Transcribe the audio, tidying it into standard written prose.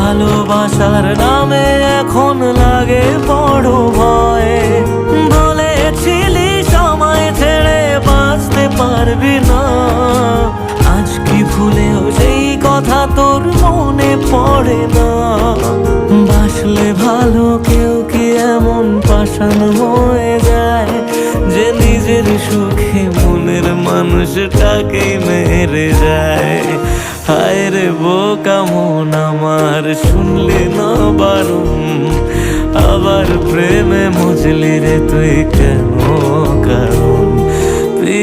ভালোবাসার নামে এখন লাগে বড় ভয়। বলেছিলি সময় ছেড়ে বাঁচতে পারবি না, আজ কি ভুলেও সেই কথা তোর মনে পড়ে না? বাসলে ভালো কেউ কি এমন পাষাণ হয়ে যায় যে নিজের সুখে মনের মানুষটাকেই মেরে যায়? হায় রে বোকা মন আমার, শুনলি না বারণ, আবার প্রেমে মজলি রে তুই কেন? কারণ তুই